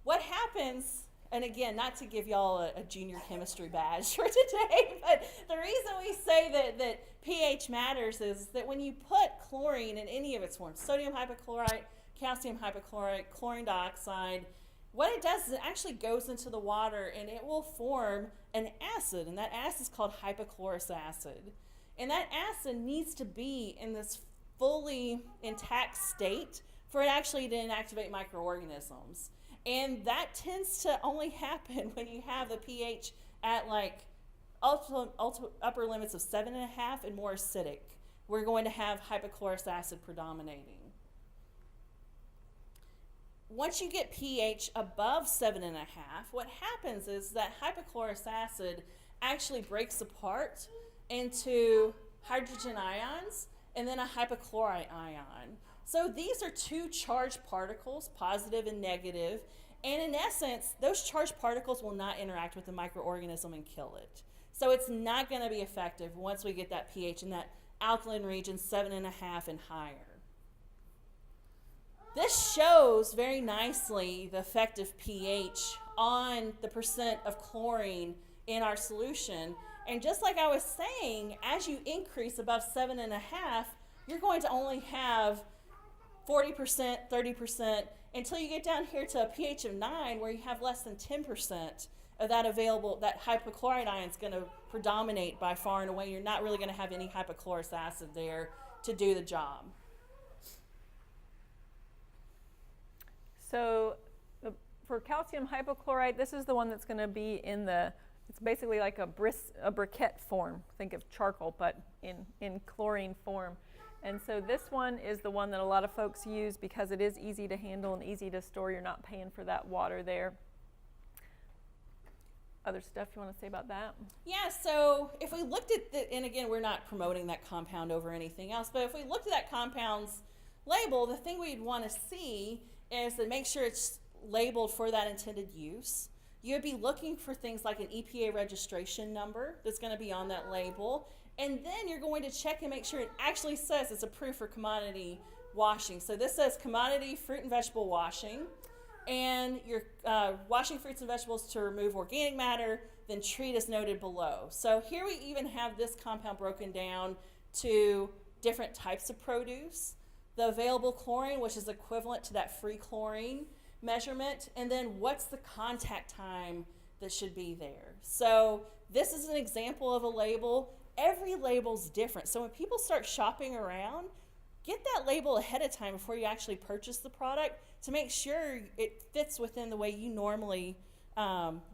what happens, and again, not to give y'all a junior chemistry badge for today, but the reason we say that pH matters is that when you put chlorine in any of its forms, sodium hypochlorite, calcium hypochlorite, chlorine dioxide, what it does is it actually goes into the water and it will form an acid, and that acid is called hypochlorous acid. And that acid needs to be in this fully intact state for it actually to inactivate microorganisms. And that tends to only happen when you have the pH at like upper limits of 7.5 and more acidic. We're going to have hypochlorous acid predominating. Once you get pH above 7.5, what happens is that hypochlorous acid actually breaks apart into hydrogen ions and then a hypochlorite ion. So these are two charged particles, positive and negative, and in essence, those charged particles will not interact with the microorganism and kill it. So it's not going to be effective once we get that pH in that alkaline region 7.5 and higher. This shows very nicely the effective pH on the percent of chlorine in our solution. And just like I was saying, as you increase above 7.5, you're going to only have 40%, 30%, until you get down here to a pH of 9 where you have less than 10% of that available, that hypochlorite ion is going to predominate by far and away. You're not really going to have any hypochlorous acid there to do the job. So for calcium hypochlorite, this is the one that's going to be in the, it's basically like a briquette form. Think of charcoal, but in chlorine form. And so this one is the one that a lot of folks use because it is easy to handle and easy to store. You're not paying for that water there. Other stuff you want to say about that? Yeah, so if we looked at the, and again, we're not promoting that compound over anything else, but if we looked at that compound's label, the thing we'd want to see is to make sure it's labeled for that intended use. You would be looking for things like an EPA registration number that's going to be on that label. And then you're going to check and make sure it actually says it's approved for commodity washing. So this says commodity fruit and vegetable washing. And you're washing fruits and vegetables to remove organic matter, then treat as noted below. So here we even have this compound broken down to different types of produce, the available chlorine, which is equivalent to that free chlorine measurement, and then what's the contact time that should be there. So this is an example of a label. Every label's different. So when people start shopping around, get that label ahead of time before you actually purchase the product to make sure it fits within the way you normally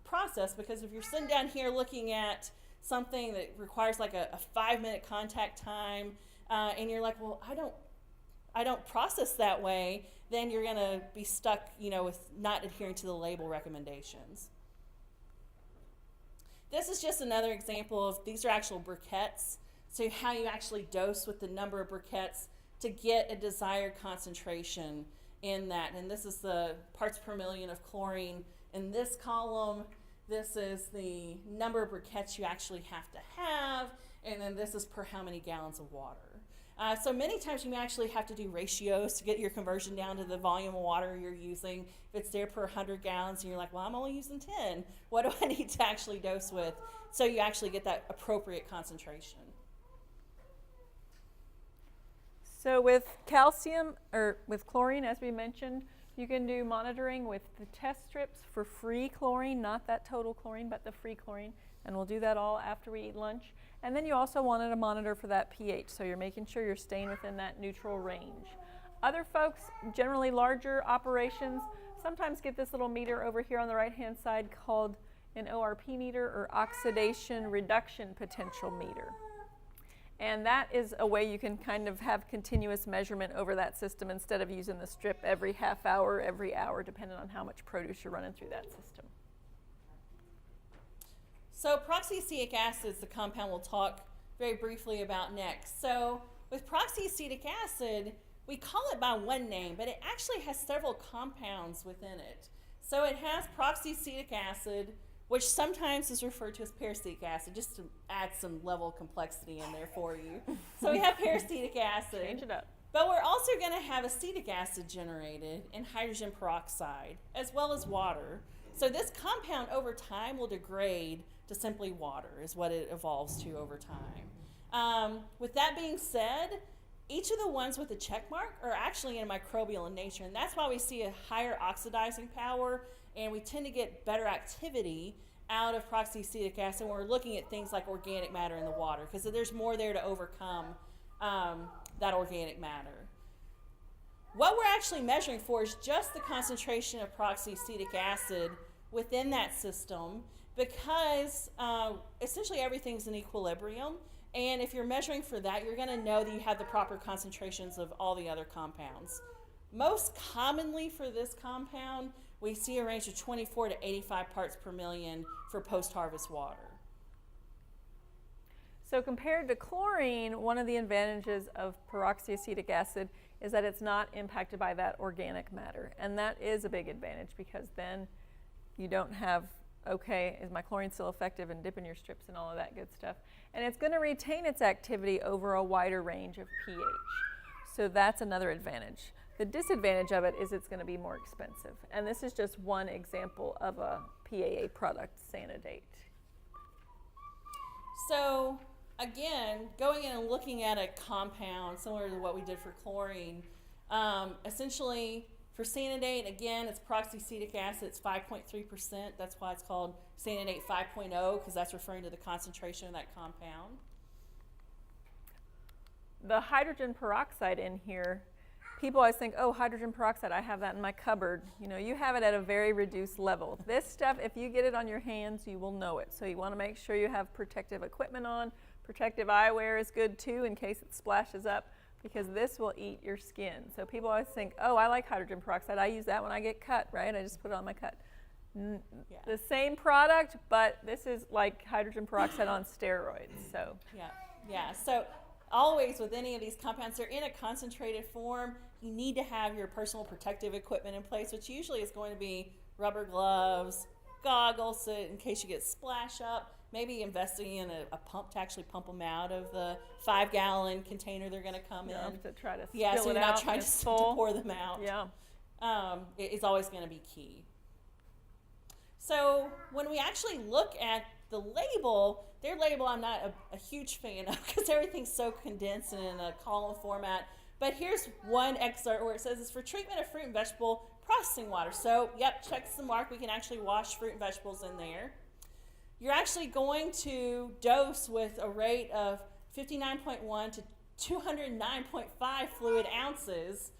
process. Because if you're sitting down here looking at something that requires like a 5-minute contact time, and you're like, well, I don't process that way, then you're gonna be stuck, with not adhering to the label recommendations. This is just another example of, these are actual briquettes. So how you actually dose with the number of briquettes to get a desired concentration in that. And this is the parts per million of chlorine in this column. This is the number of briquettes you actually have to have. And then this is per how many gallons of water. So many times you may actually have to do ratios to get your conversion down to the volume of water you're using. If it's there per 100 gallons and you're like, well, I'm only using 10. What do I need to actually dose with? So you actually get that appropriate concentration. So with calcium, or with chlorine, as we mentioned, you can do monitoring with the test strips for free chlorine, not that total chlorine, but the free chlorine. And we'll do that all after we eat lunch. And then you also wanted to monitor for that pH, so you're making sure you're staying within that neutral range. Other folks, generally larger operations, sometimes get this little meter over here on the right-hand side called an ORP meter, or oxidation reduction potential meter. And that is a way you can kind of have continuous measurement over that system instead of using the strip every half hour, every hour, depending on how much produce you're running through that system. So proxyacetic acid is the compound we'll talk very briefly about next. So with proxyacetic acid, we call it by one name, but it actually has several compounds within it. So it has proxyacetic acid, which sometimes is referred to as paracetic acid, just to add some level of complexity in there for you. So we have paracetic acid. Change it up. But we're also going to have acetic acid generated and hydrogen peroxide, as well as water. So this compound over time will degrade to simply water, is what it evolves to over time. With that being said, each of the ones with a check mark are actually in microbial in nature, and that's why we see a higher oxidizing power, and we tend to get better activity out of proxyacetic acid when we're looking at things like organic matter in the water, because there's more there to overcome that organic matter. What we're actually measuring for is just the concentration of proxyacetic acid within that system, because essentially everything's in equilibrium. And if you're measuring for that, you're going to know that you have the proper concentrations of all the other compounds. Most commonly for this compound, we see a range of 24 to 85 parts per million for post-harvest water. So compared to chlorine, one of the advantages of peroxyacetic acid is that it's not impacted by that organic matter. And that is a big advantage, because then you don't have, okay, is my chlorine still effective, and dipping your strips and all of that good stuff. And it's going to retain its activity over a wider range of pH. So that's another advantage. The disadvantage of it is it's going to be more expensive. And this is just one example of a PAA product, Sanidate. So again, going in and looking at a compound similar to what we did for chlorine, essentially for Sanidate, again, it's proxyacetic acid, it's 5.3%. That's why it's called Sanidate 5.0, because that's referring to the concentration of that compound. The hydrogen peroxide in here, people always think, oh, hydrogen peroxide, I have that in my cupboard. You know, you have it at a very reduced level. This stuff, if you get it on your hands, you will know it. So you want to make sure you have protective equipment on. Protective eyewear is good too, in case it splashes up, because this will eat your skin. So people always think, oh, I like hydrogen peroxide. I use that when I get cut, right? I just put it on my cut. Yeah. The same product, but this is like hydrogen peroxide on steroids. So Yeah. So always with any of these compounds, they're in a concentrated form. You need to have your personal protective equipment in place, which usually is going to be rubber gloves, goggles, so in case you get splash up. Maybe investing in a pump to actually pump them out of the 5-gallon container they're going to come in. to try to So spill you're it not out trying when to it's full. pour them out. Yeah. It's always going to be key. So when we actually look at The label, their label, I'm not a huge fan of because everything's so condensed and in a column format. But here's one excerpt where it says it's for treatment of fruit and vegetable processing water. So, yep, checks the mark. We can actually wash fruit and vegetables in there. You're actually going to dose with a rate of 59.1 to 209.5 fluid ounces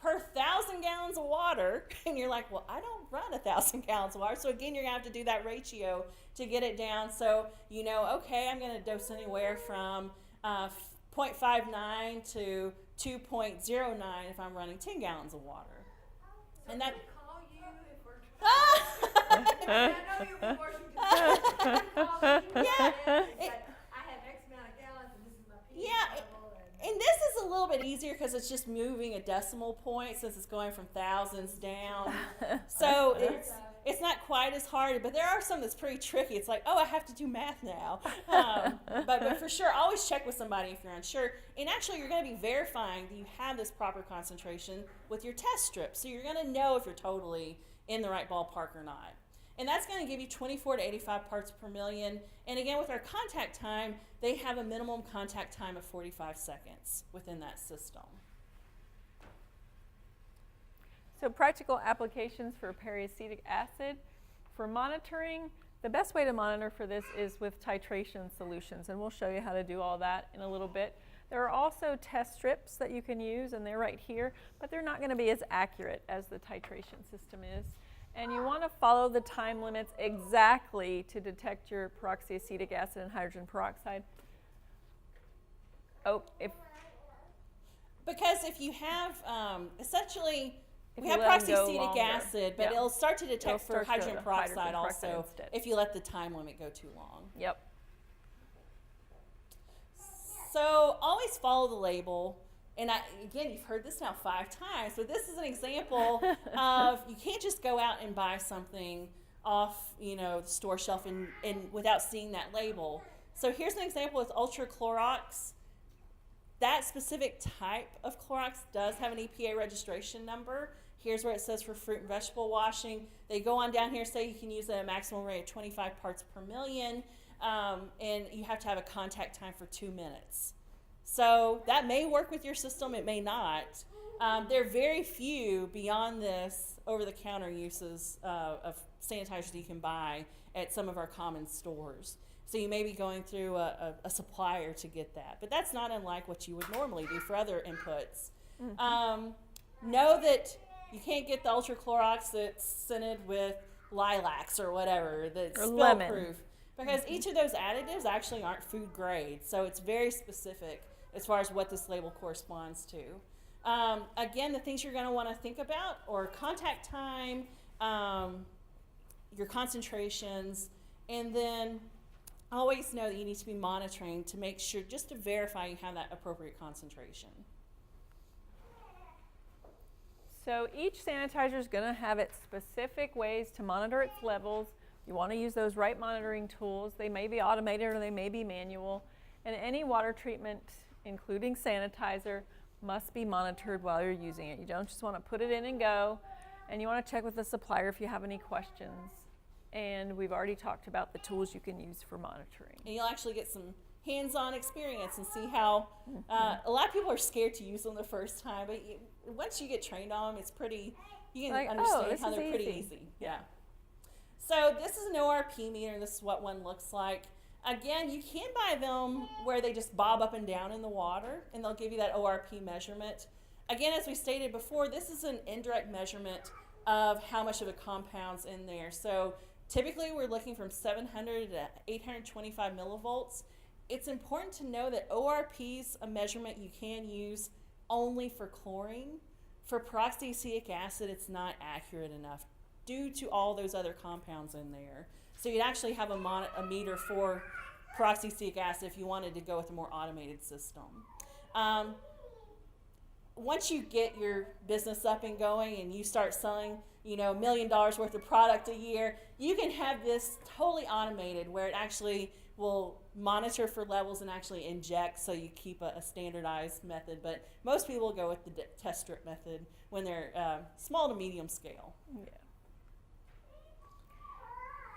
per 1,000 gallons of water. And you're like, well, I don't run 1,000 gallons of water. So again, you're going to have to do that ratio to get it down. So, you know, okay, I'm going to dose anywhere from 0.59 to 2.09 if I'm running 10 gallons of water. And that... Call you if we're I know you'll be washing Yeah. I have X amount of gallons and this is my pH Yeah, level and this is a little bit easier because it's just moving a decimal point since it's going from thousands down. So it's not quite as hard, but there are some that's pretty tricky. It's like, oh, I have to do math now. But for sure, always check with somebody if you're unsure. And actually, you're going to be verifying that you have this proper concentration with your test strip. So you're going to know if you're totally in the right ballpark or not. And that's going to give you 24 to 85 parts per million. And again, with our contact time, they have a minimum contact time of 45 seconds within that system. So practical applications for periacetic acid. For monitoring, the best way to monitor for this is with titration solutions, and we'll show you how to do all that in a little bit. There are also test strips that you can use, and they're right here, but they're not going to be as accurate as the titration system is. And you want to follow the time limits exactly to detect your peroxyacetic acid and hydrogen peroxide. Because if you have, essentially, If we you have let 'em go peroxyacetic longer, acid, but yeah. it'll start to It'll detect for start to hydrogen go to peroxide hydrogen peroxide also instead. if you let the time limit go too long. Yep. So always follow the label. And again, you've heard this now 5 times, but this is an example of you can't just go out and buy something off, the store shelf and without seeing that label. So here's an example with Ultra Clorox. That specific type of Clorox does have an EPA registration number. Here's where it says for fruit and vegetable washing. They go on down here, say you can use a maximum rate of 25 parts per million, and you have to have a contact time for 2 minutes. So that may work with your system, it may not. There are very few beyond this over-the-counter uses of sanitizers that you can buy at some of our common stores. So you may be going through a supplier to get that. But that's not unlike what you would normally do for other inputs. Mm-hmm. Know that you can't get the Ultra Clorox that's scented with lilacs or whatever, that's Or spill lemon. proof. Because each of those additives actually aren't food grade. So it's very specific as far as what this label corresponds to. Again, the things you're going to want to think about are contact time, your concentrations, and then always know that you need to be monitoring to make sure, just to verify you have that appropriate concentration. So each sanitizer is going to have its specific ways to monitor its levels. You want to use those right monitoring tools. They may be automated or they may be manual. And any water treatment, including sanitizer, must be monitored while you're using it. You don't just want to put it in and go. And you want to check with the supplier if you have any questions. And we've already talked about the tools you can use for monitoring. And you'll actually get some hands-on experience and see how a lot of people are scared to use them the first time, but once you get trained on them, it's pretty, you can Like, oh, understand this how is they're pretty easy. easy. Yeah. So this is an ORP meter. This is what one looks like. Again, you can buy them where they just bob up and down in the water, and they'll give you that ORP measurement. Again, as we stated before, this is an indirect measurement of how much of a compound's in there. So typically, we're looking from 700 to 825 millivolts. It's important to know that ORP's a measurement you can use only for chlorine. For peroxyacetic acid, it's not accurate enough due to all those other compounds in there. So you'd actually have a meter for peroxyacetic acid if you wanted to go with a more automated system. Once you get your business up and going and you start selling, $1 million worth of product a year, you can have this totally automated where it actually will monitor for levels and actually inject, so you keep a standardized method. But most people go with the test strip method when they're small to medium scale. Yeah.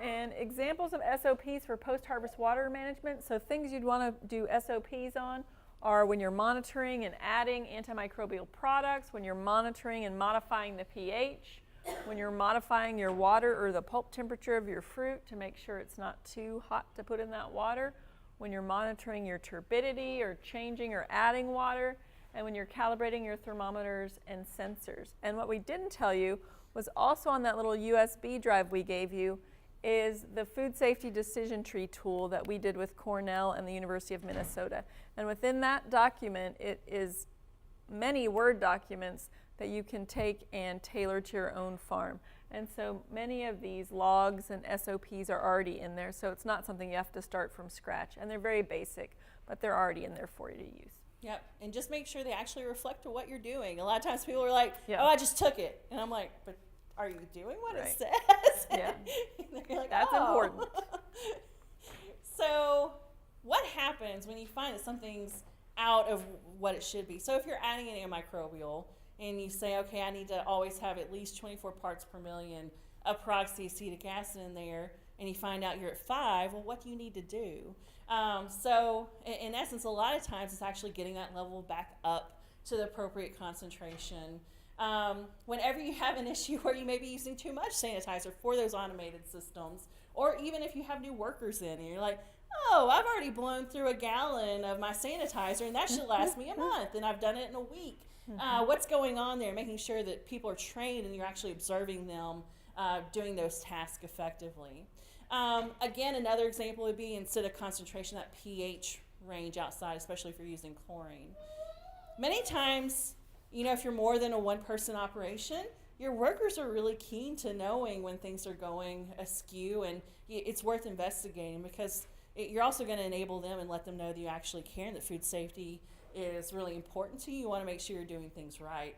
And examples of SOPs for post-harvest water management, so things you'd want to do SOPs on are when you're monitoring and adding antimicrobial products, when you're monitoring and modifying the pH, when you're modifying your water or the pulp temperature of your fruit to make sure it's not too hot to put in that water, when you're monitoring your turbidity or changing or adding water, and when you're calibrating your thermometers and sensors. And what we didn't tell you was also on that little USB drive we gave you is the food safety decision tree tool that we did with Cornell and the University of Minnesota. And within that document, it is many Word documents that you can take and tailor to your own farm. And so many of these logs and SOPs are already in there, so it's not something you have to start from scratch. And they're very basic, but they're already in there for you to use. Yep, and just make sure they actually reflect what you're doing. A lot of times people are like, Yeah. oh, I just took it. And I'm like, but are you doing what Right. it says? Yeah. And they're like, That's "Oh." important. So what happens when you find that something's out of what it should be? So if you're adding an antimicrobial and you say, okay, I need to always have at least 24 parts per million of peroxyacetic acid in there, and you find out you're at 5, well, what do you need to do? So in essence, a lot of times it's actually getting that level back up to the appropriate concentration. Whenever you have an issue where you may be using too much sanitizer for those automated systems, or even if you have new workers in and you're like, oh, I've already blown through a gallon of my sanitizer and that should last me a month and I've done it in a week. What's going on there? Making sure that people are trained and you're actually observing them doing those tasks effectively. Again, another example would be instead of concentration, that pH range outside, especially if you're using chlorine. Many times, you know, if you're more than a one-person operation, your workers are really keen to knowing when things are going askew, and it's worth investigating because you're also going to enable them and let them know that you actually care and that food safety is really important to you. You want to make sure you're doing things right.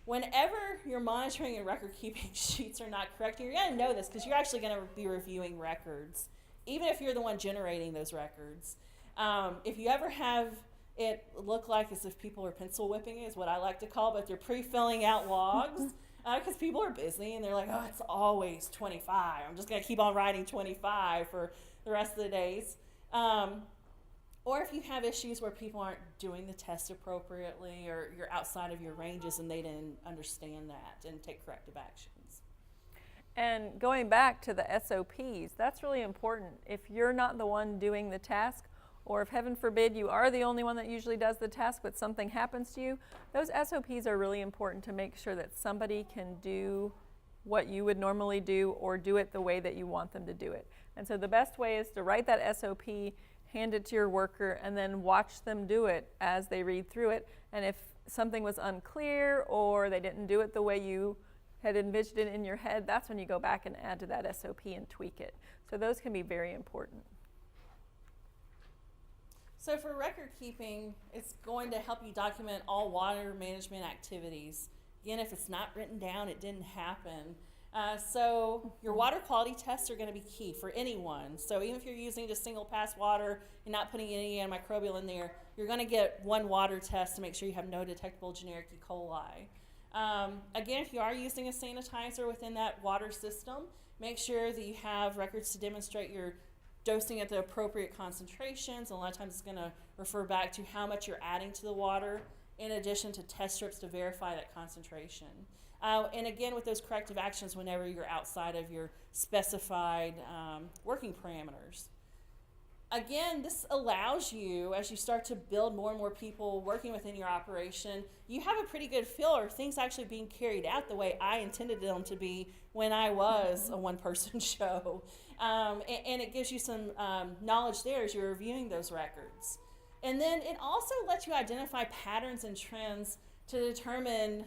Whenever your monitoring and record keeping sheets are not correct, you're going to know this because you're actually going to be reviewing records, even if you're the one generating those records. If you ever have it look like as if people are pencil whipping it, is what I like to call, but they're pre-filling out logs because people are busy and they're like, oh, it's always 25. I'm just going to keep on writing 25 for the rest of the days. Or if you have issues where people aren't doing the test appropriately or you're outside of your ranges and they didn't understand that and take corrective actions. And going back to the SOPs, that's really important. If you're not the one doing the task, or if heaven forbid you are the only one that usually does the task but something happens to you, those SOPs are really important to make sure that somebody can do what you would normally do or do it the way that you want them to do it. And so the best way is to write that SOP, hand it to your worker, and then watch them do it as they read through it. And if something was unclear or they didn't do it the way you had envisioned it in your head, that's when you go back and add to that SOP and tweak it. So those can be very important. So for record keeping, it's going to help you document all water management activities. Again, if it's not written down, it didn't happen. So your water quality tests are going to be key for anyone. So even if you're using just single pass water and not putting any antimicrobial in there, you're going to get one water test to make sure you have no detectable generic E. coli. Again, if you are using a sanitizer within that water system, make sure that you have records to demonstrate your dosing at the appropriate concentrations. And a lot of times it's going to refer back to how much you're adding to the water in addition to test strips to verify that concentration. And again, with those corrective actions whenever you're outside of your specified working parameters. Again, this allows you, as you start to build more and more people working within your operation, you have a pretty good feel are things actually being carried out the way I intended them to be when I was a one-person show. And it gives you some knowledge there as you're reviewing those records. And then it also lets you identify patterns and trends to determine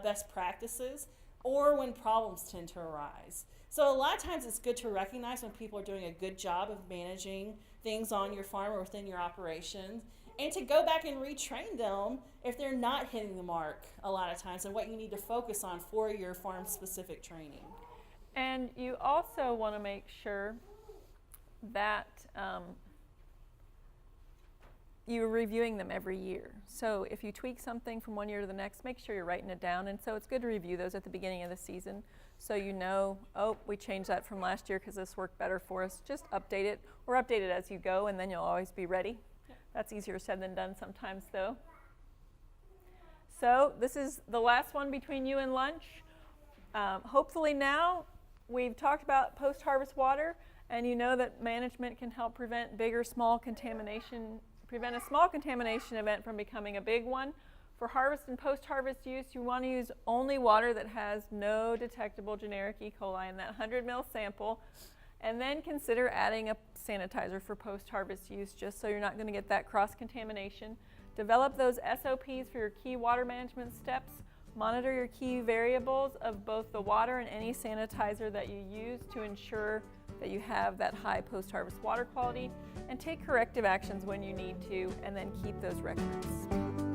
best practices or when problems tend to arise. So a lot of times it's good to recognize when people are doing a good job of managing things on your farm or within your operations, and to go back and retrain them if they're not hitting the mark a lot of times and what you need to focus on for your farm-specific training. And you also want to make sure that you're reviewing them every year. So if you tweak something from one year to the next, make sure you're writing it down. And so it's good to review those at the beginning of the season so you know, oh, we changed that from last year because this worked better for us. Just update it or update it as you go, and then you'll always be ready. That's easier said than done sometimes, though. So this is the last one between you and lunch. Hopefully now we've talked about post-harvest water, and you know that management can help prevent big or small contamination, prevent a small contamination event from becoming a big one. For harvest and post-harvest use, you want to use only water that has no detectable generic E. coli in that 100 ml sample, and then consider adding a sanitizer for post-harvest use just so you're not going to get that cross-contamination. Develop those SOPs for your key water management steps. Monitor your key variables of both the water and any sanitizer that you use to ensure that you have that high post-harvest water quality, and take corrective actions when you need to, and then keep those records.